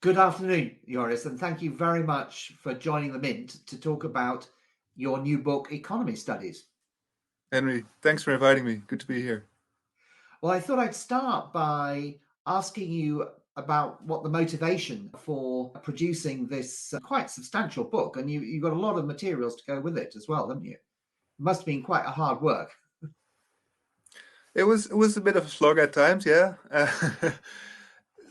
Good afternoon, Joris, and thank you very much for joining the Mint to talk about your new book, Economy Studies. Henry, thanks for inviting me. Good to be here. Well, I thought I'd start by asking you about what the motivation for producing this quite substantial book, and you've got a lot of materials to go with it as well, haven't you? It must have been quite a hard work. It was a bit of a slog at times, yeah.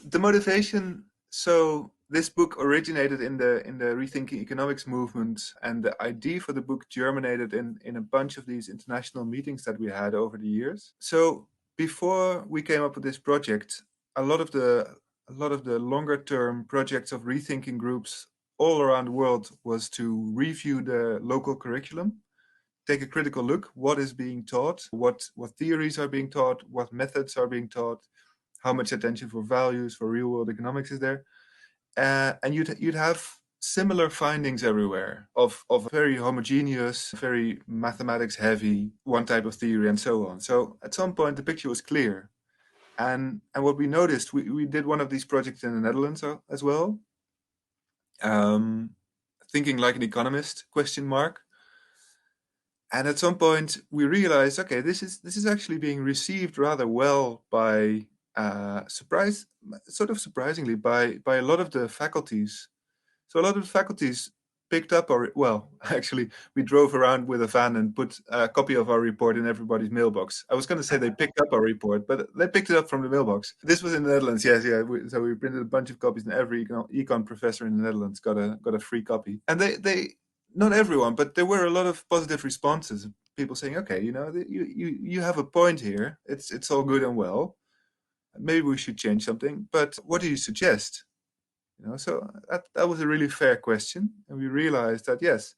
The motivation. So this book originated in the Rethinking Economics movement, and the idea for the book germinated in a bunch of these international meetings that we had over the years. So before we came up with this project, a lot of the longer term projects of rethinking groups all around the world was to review the local curriculum, take a critical look what is being taught, what theories are being taught, what methods are being taught, how much attention for values, for real world economics is there. And you'd have similar findings everywhere of very homogeneous, very mathematics heavy, one type of theory and so on. So at some point the picture was clear. And what we noticed, we did one of these projects in the Netherlands as well. Um, Thinking like an economist, question mark. And at some point, we realized, okay, this is actually being received rather well by surprisingly by a lot of the faculties. So a lot of the faculties picked up actually, we drove around with a van and put a copy of our report in everybody's mailbox. I was going to say they picked up our report, but they picked it up from the mailbox. This was in the Netherlands, yes, yeah. So we printed a bunch of copies, and every econ professor in the Netherlands got a free copy. And they not everyone, but there were a lot of positive responses. People saying, "Okay, you have a point here. It's all good and well. Maybe we should change something. But what do you suggest?" So that was a really fair question, and we realized that yes,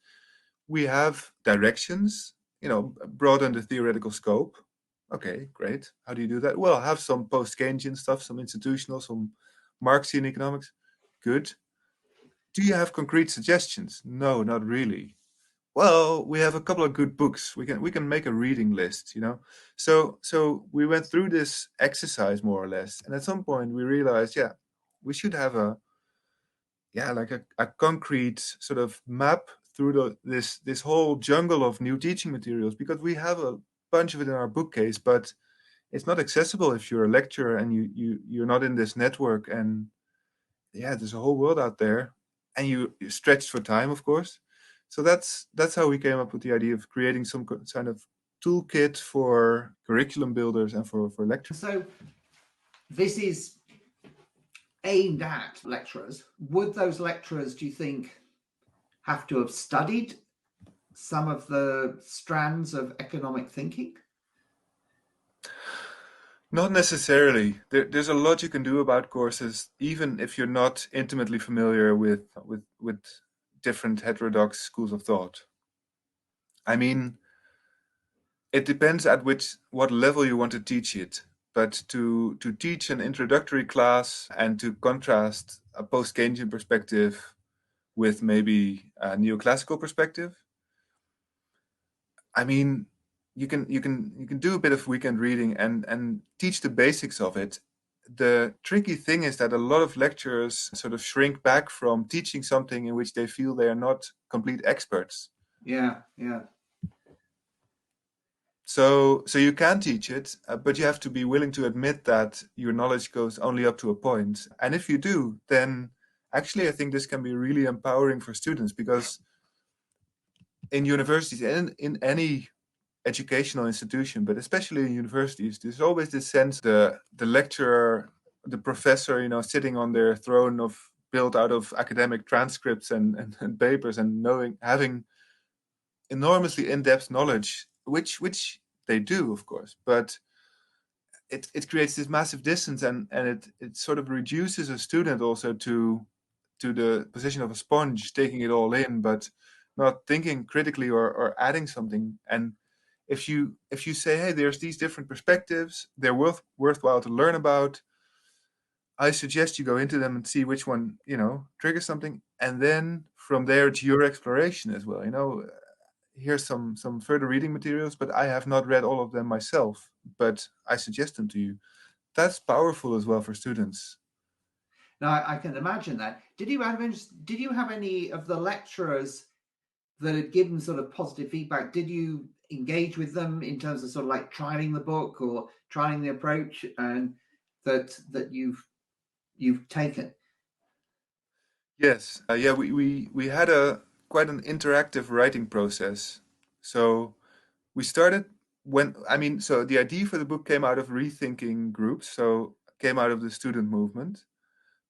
we have directions. Broaden the theoretical scope. Okay, great. How do you do that? Well, have some post-Keynesian stuff, some institutional, some Marxian economics. Good. Do you have concrete suggestions? No, not really. Well, we have a couple of good books. We can make a reading list. So we went through this exercise more or less, and at some point we realized, yeah, we should have a concrete sort of map through this whole jungle of new teaching materials, because we have a bunch of it in our bookcase, but it's not accessible if you're a lecturer and you're not in this network. And yeah, there's a whole world out there, and you're stretched for time, of course. So that's how we came up with the idea of creating some kind of toolkit for curriculum builders and for lecturers. So this is aimed at lecturers. Would those lecturers, do you think, have to have studied some of the strands of economic thinking? Not necessarily. There's a lot you can do about courses, even if you're not intimately familiar with different heterodox schools of thought. I mean, it depends at what level you want to teach it. But to teach an introductory class and to contrast a post-Keynesian perspective with maybe a neoclassical perspective, I mean, you can do a bit of weekend reading and teach the basics of it. The tricky thing is that a lot of lecturers sort of shrink back from teaching something in which they feel they are not complete experts. Yeah, yeah. So you can teach it, but you have to be willing to admit that your knowledge goes only up to a point. And if you do, then actually I think this can be really empowering for students, because in universities and in any educational institution, but especially in universities, there's always this sense the lecturer, the professor, sitting on their throne of built out of academic transcripts and papers, and having enormously in-depth knowledge, which they do, of course, but it creates this massive distance, and it sort of reduces a student also to the position of a sponge, taking it all in, but not thinking critically or adding something. And if you say, hey, there's these different perspectives, they're worthwhile to learn about, I suggest you go into them and see which one triggers something, and then from there it's your exploration as well. Here's some further reading materials, but I have not read all of them myself, but I suggest them to you. That's powerful as well for students. Now I can imagine that. Did you have any of the lecturers that had given sort of positive feedback? Did you engage with them in terms of sort of like trialing the book or trying the approach and that you've taken? Yes, yeah, we had a quite an interactive writing process. So we started when I mean, so the idea for the book came out of rethinking groups, so came out of the student movement.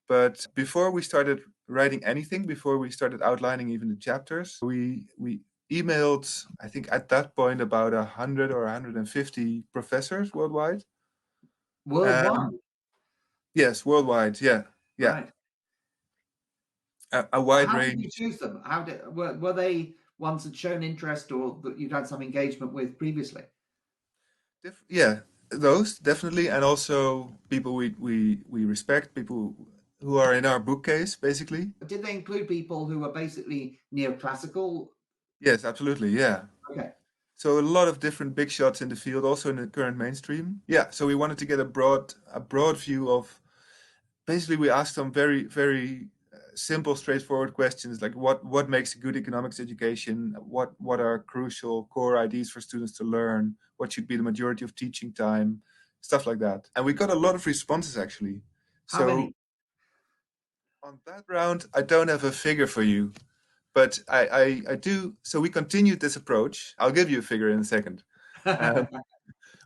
But before we started writing anything, before we started outlining even the chapters, we emailed, I think at that point, about 100 or 150 professors worldwide. Worldwide, And yes, worldwide, yeah, yeah, right? a wide How did you range. choose them? Were they ones that shown interest or that you'd had some engagement with previously? Yeah, those definitely, and also people we respect, people who are in our bookcase, basically. Did they include people who were basically neoclassical? Yes, absolutely, yeah. Okay. So a lot of different big shots in the field, also in the current mainstream. Yeah, so we wanted to get a broad view of. Basically, we asked some very simple, straightforward questions like what makes a good economics education, what are crucial core ideas for students to learn, what should be the majority of teaching time, stuff like that. And we got a lot of responses actually. How So many? on that round, I don't have a figure for you, but I do. So we continued this approach. I'll give you a figure in a second. Um,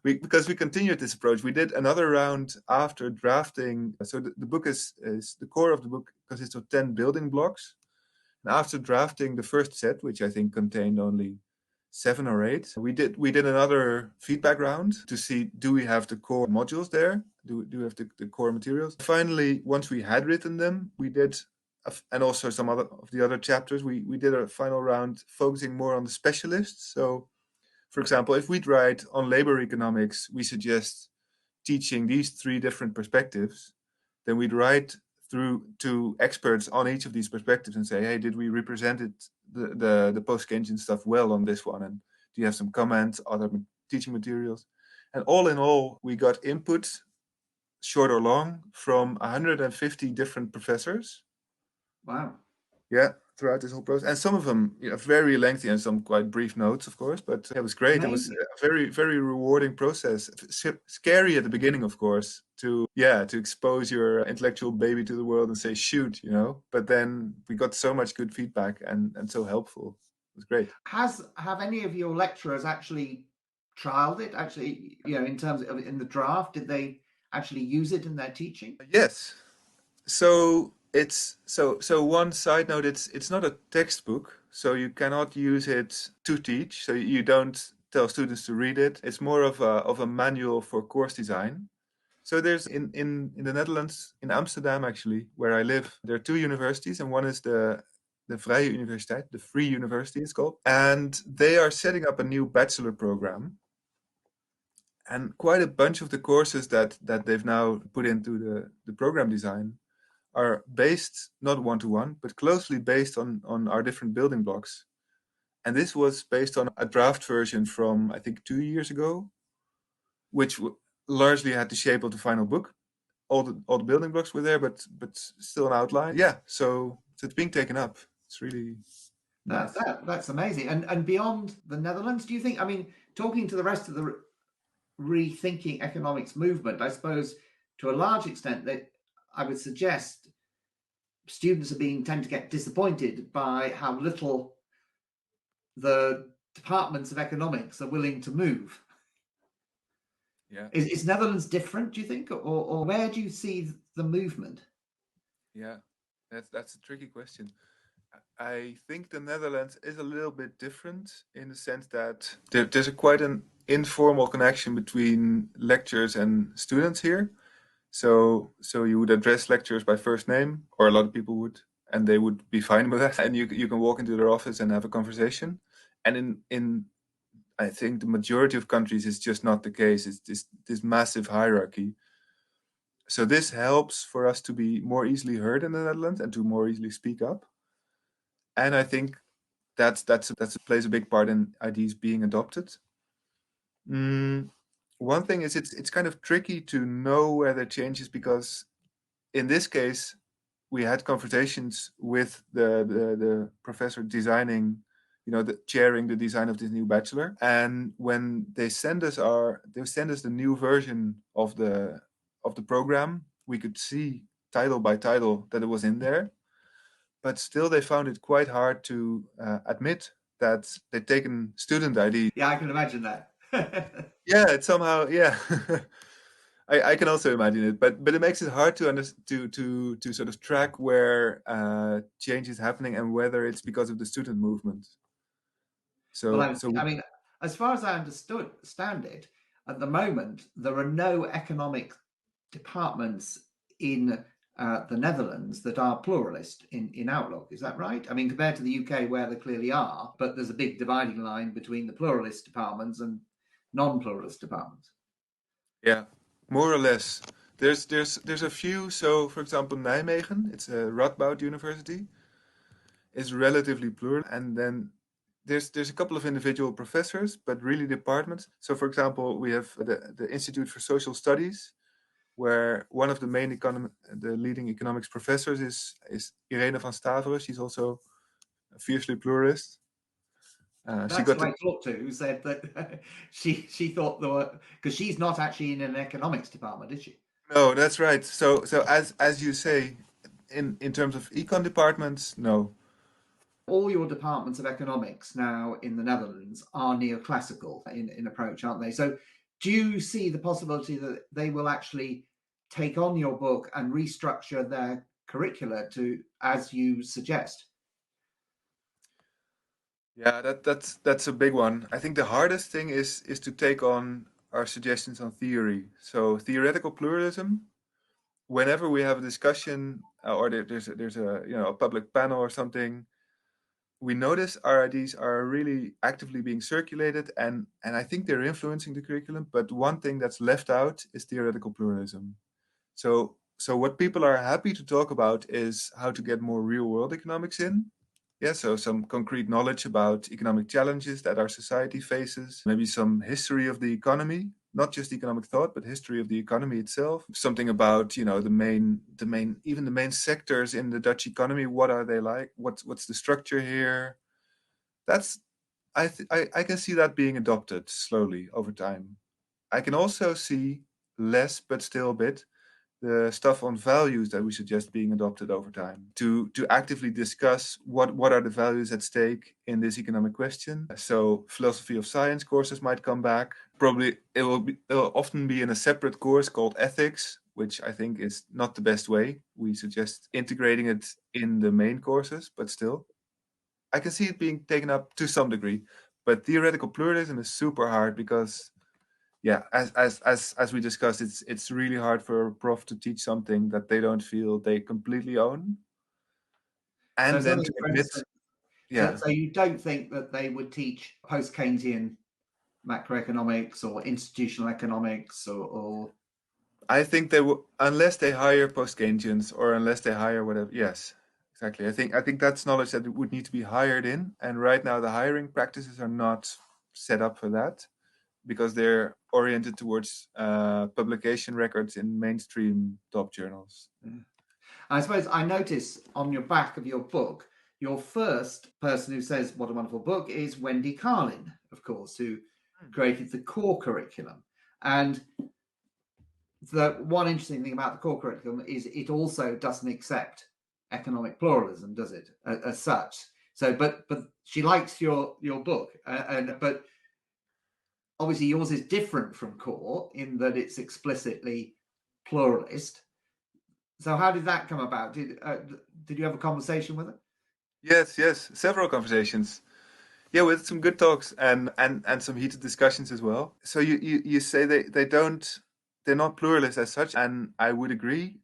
because we continued this approach. We did another round after drafting. So the book is the core of the book consists of 10 building blocks. And after drafting the first set, which I think contained only 7 or 8, we did another feedback round to see, do we have the core modules there? Do we have the core materials? Finally, once we had written them, we did and also some other of the other chapters, we did a final round focusing more on the specialists. So for example, if we'd write on labor economics, we suggest teaching these 3 different perspectives, then we'd write through to experts on each of these perspectives and say, hey, did we represent it, the post-Keynesian stuff well on this one? And do you have some comments, other teaching materials? And all in all, we got input, short or long, from 150 different professors. Wow. Yeah, throughout this whole process, and some of them, very lengthy and some quite brief notes, of course. But it was great. It was Amazing. a very rewarding process. Scary at the beginning, of course, to expose your intellectual baby to the world and say shoot. But then we got so much good feedback and so helpful. It was great. Have any of your lecturers actually trialed it? Actually, in terms of in the draft, did they actually use it in their teaching? Yes. So one side note, it's not a textbook, so you cannot use it to teach. So you don't tell students to read it. It's more of a manual for course design. So there's in the Netherlands, in Amsterdam actually, where I live, there are 2 universities, and one is the Vrije Universiteit, the Free University it's called, and they are setting up a new bachelor program. And quite a bunch of the courses that they've now put into the program design are based not one to one, but closely based on our different building blocks. And this was based on a draft version from I think 2 years ago, which largely had the shape of the final book. All the building blocks were there, but still an outline. Yeah, so it's being taken up. It's really nice. That's amazing. And beyond the Netherlands, do you think? I mean, talking to the rest of the rethinking economics movement, I suppose to a large extent that I would suggest students tend to get disappointed by how little the departments of economics are willing to move. Yeah, Is Netherlands different, do you think, or where do you see the movement? yeah. That's a tricky question. I think the Netherlands is a little bit different in the sense that there's quite an informal connection between lecturers and students here. So you would address lecturers by first name, or a lot of people would, and they would be fine with that. And you can walk into their office and have a conversation. And in I think the majority of countries it's just not the case. It's this massive hierarchy. So this helps for us to be more easily heard in the Netherlands and to more easily speak up. And I think that's plays a big part in ideas being adopted. Mm, one thing is it's kind of tricky to know where the change is because in this case we had conversations with the professor designing, chairing the design of this new bachelor. And when they send us the new version of the program, we could see title by title that it was in there. But still, they found it quite hard to admit that they'd taken student ID. Yeah, I can imagine that. Yeah, it's somehow, yeah. I can also imagine it, but it makes it hard to sort of track where change is happening and whether it's because of the student movement. Well, So I mean, as far as I understand it, at the moment there are no economic departments in the Netherlands that are pluralist in outlook. Is that right? I mean, compared to the UK, where there clearly are, but there's a big dividing line between the pluralist departments and non-pluralist departments. yeah, more or less. There's a few. So, for example, Nijmegen, it's a Radboud University, is relatively plural, and then there's a couple of individual professors, but really departments. So, for example, we have the Institute for Social Studies, where one of the the leading economics professors is Irene van Staveren. She's also a fiercely pluralist. She That's got who I talked to, who said that she thought there were, because she's not actually in an economics department, is she? No, that's right. So as you say, in terms of econ departments, no. All your departments of economics now in the Netherlands are neoclassical in approach, aren't they? So do you see the possibility that they will actually take on your book and restructure their curricula to, as you suggest? Yeah, that's a big one. I think the hardest thing is to take on our suggestions on theory. So theoretical pluralism. Whenever we have a discussion or there's a a public panel or something, we notice our ideas are really actively being circulated, and I think they're influencing the curriculum. But one thing that's left out is theoretical pluralism. So what people are happy to talk about is how to get more real world economics in. Yeah, so some concrete knowledge about economic challenges that our society faces, maybe some history of the economy, not just economic thought, but history of the economy itself. Something about, even the main sectors in the Dutch economy. What are they like? What's the structure here? That's I can see that being adopted slowly over time. I can also see less, but still a bit, the stuff on values that we suggest being adopted over time to actively discuss what are the values at stake in this economic question. So philosophy of science courses might come back. Probably it'll often be in a separate course called ethics, which I think is not the best way. We suggest integrating it in the main courses, but still I can see it being taken up to some degree. But theoretical pluralism is super hard because yeah, as we discussed, it's really hard for a prof to teach something that they don't feel they completely own, So and then something, to for admit, instance, yeah, so you don't think that they would teach post-Keynesian macroeconomics or institutional economics or I think they will unless they hire post-Keynesians or unless they hire whatever. Yes, exactly. I think that's knowledge that would need to be hired in, and right now the hiring practices are not set up for that because they're oriented towards publication records in mainstream top journals. I suppose I notice on your back of your book, your first person who says what a wonderful book is Wendy Carlin, of course, who created the core curriculum. And the one interesting thing about the core curriculum is it also doesn't accept economic pluralism, does it, as such? So, but she likes your book, but obviously yours is different from core in that it's explicitly pluralist. So how did that come about? Did you have a conversation with her? Yes, several conversations. Yeah, with some good talks and some heated discussions as well. So you say they're not pluralist as such, and I would agree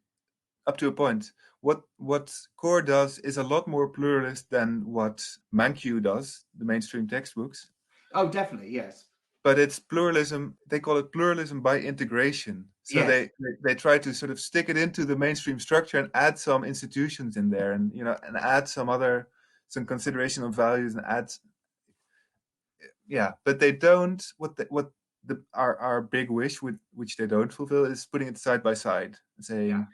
up to a point. What Core does is a lot more pluralist than what Muijnck does, the mainstream textbooks. Oh, definitely, yes, But it's pluralism. They call it pluralism by integration. So yes. they try to sort of stick it into the mainstream structure and add some institutions in there, and and add some consideration of values and add yeah, but they don't. Our big wish, with which they don't fulfill, is putting it side by side, saying, Yeah.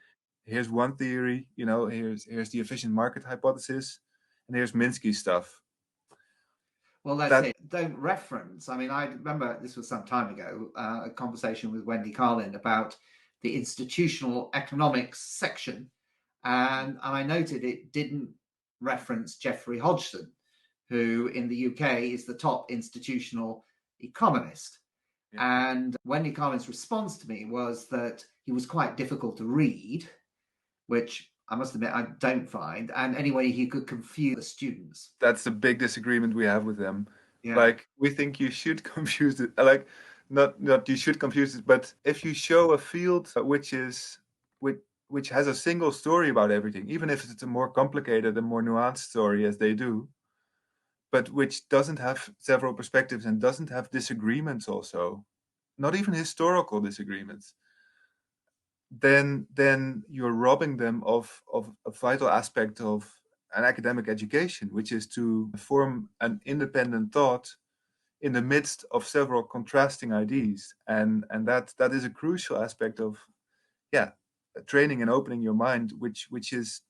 here's one theory, here's the efficient market hypothesis, and here's Minsky's stuff. Well, that's it. Don't reference. I mean, I remember this was some time ago, a conversation with Wendy Carlin about the institutional economics section. And I noted it didn't reference Geoffrey Hodgson, who in the UK is the top institutional economist. Yeah. And Wendy Carlin's response to me was that he was quite difficult to read, which I must admit I don't find. And anyway, he could confuse the students. That's the big disagreement we have with them. Yeah. Like, we think you should confuse it. Like, not you should confuse it, but if you show a field which has a single story about everything, even if it's a more complicated and more nuanced story as they do, but which doesn't have several perspectives and doesn't have disagreements also, not even historical disagreements, then you're robbing them of a vital aspect of an academic education, which is to form an independent thought in the midst of several contrasting ideas. And that is a crucial aspect of training and opening your mind, which is,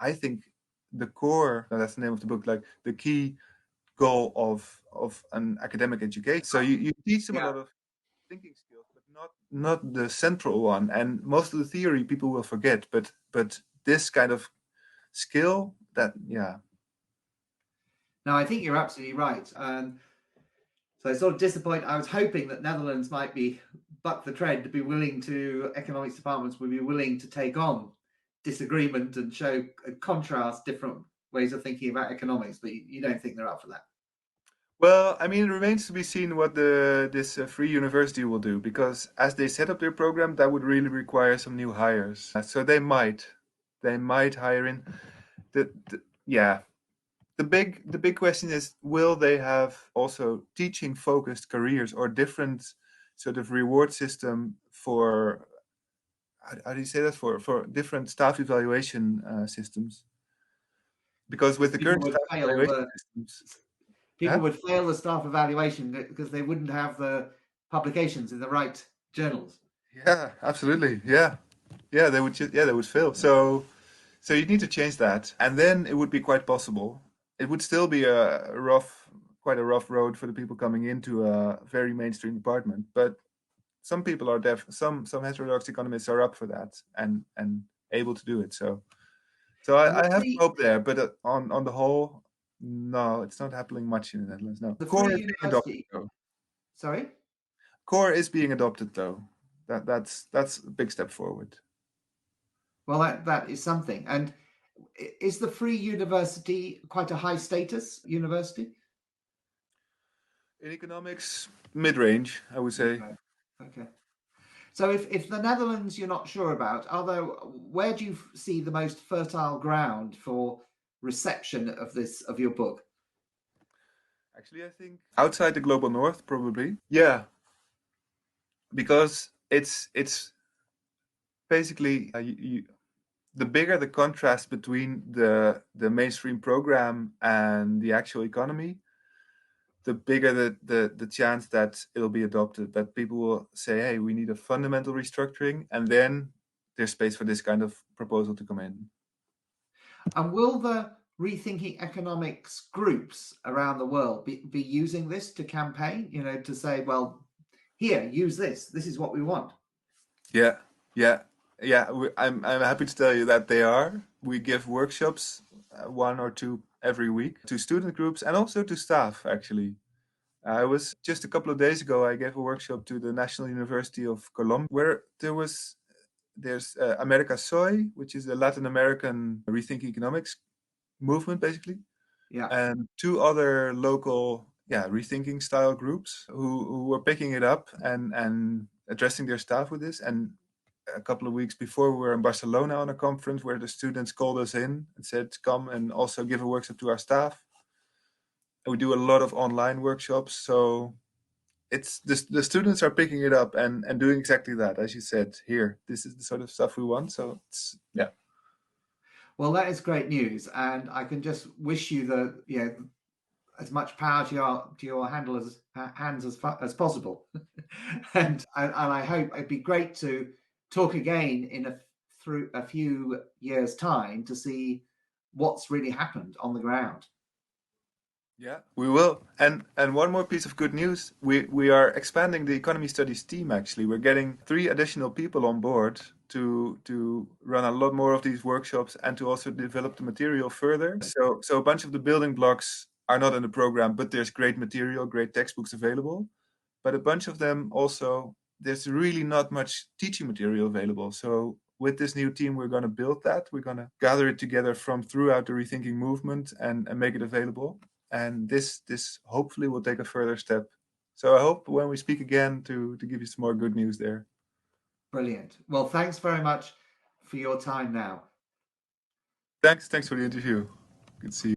I think, the core, that's the name of the book, like the key goal of an academic education. So you teach them a lot of thinking skills, but not the central one. And most of the theory people will forget, but this kind of skill, that No, I think you're absolutely right. So sort of disappointed. I was hoping that Netherlands might be buck the trend, to be willing to, economics departments would be willing to take on disagreement and show contrast different ways of thinking about economics, but you don't think they're up for that. Well, I mean, it remains to be seen what this free university will do, because as they set up their program, that would really require some new hires. So they might hire in. The big question is, will they have also teaching focused careers or different sort of reward system for, how do you say that, for different staff evaluation systems? Because with the current staff evaluation systems, people would fail the staff evaluation because they wouldn't have the publications in the right journals. Yeah, absolutely. Yeah, they would fail. So you need to change that, and then it would be quite possible. It would still be quite a rough road for the people coming into a very mainstream department. But some people are some heterodox economists are up for that and able to do it. So I have hope there. But on the whole, no, it's not happening much in the Netherlands. No, the core is being adopted, though. Sorry, core is being adopted though. That's a big step forward. Well, that is something. And is the Free University quite a high status university? In economics, mid-range, I would say. Okay. So if the Netherlands you're not sure about, where do you see the most fertile ground for reception of your book? Actually, I think outside the global north, probably. Yeah. Because it's basically the bigger the contrast between the mainstream program and the actual economy, the bigger the chance that it'll be adopted, that people will say, hey, we need a fundamental restructuring, and then there's space for this kind of proposal to come in. And will the Rethinking Economics groups around the world be using this to campaign, to say, well, here, use this. This is what we want. Yeah. I'm happy to tell you that they are. We give workshops, 1 or 2 every week, to student groups and also to staff, actually. I was just a couple of days ago, I gave a workshop to the National University of Colombia, where there's America Soy, which is a Latin American Rethinking Economics movement, basically. Yeah. And 2 other local rethinking style groups who were picking it up and addressing their staff with this. And a couple of weeks before, we were in Barcelona on a conference where the students called us in and said, come and also give a workshop to our staff. And we do a lot of online workshops. So it's the students are picking it up and doing exactly that. As you said, here, this is the sort of stuff we want. So it's, yeah. Well, that is great news. And I can just wish you as much power to your hands as possible. and I hope it'd be great to talk again in through a few years' time to see what's really happened on the ground. Yeah, we will. And one more piece of good news. We are expanding the economy studies team actually. We're getting 3 additional people on board to run a lot more of these workshops and to also develop the material further. So a bunch of the building blocks are not in the program, but there's great material, great textbooks available. But a bunch of them also, there's really not much teaching material available. So with this new team, we're going to build that. We're going to gather it together from throughout the Rethinking movement and make it available. And this hopefully will take a further step. So I hope when we speak again to give you some more good news there. Brilliant. Well, thanks very much for your time now. Thanks for the interview. Good to see you.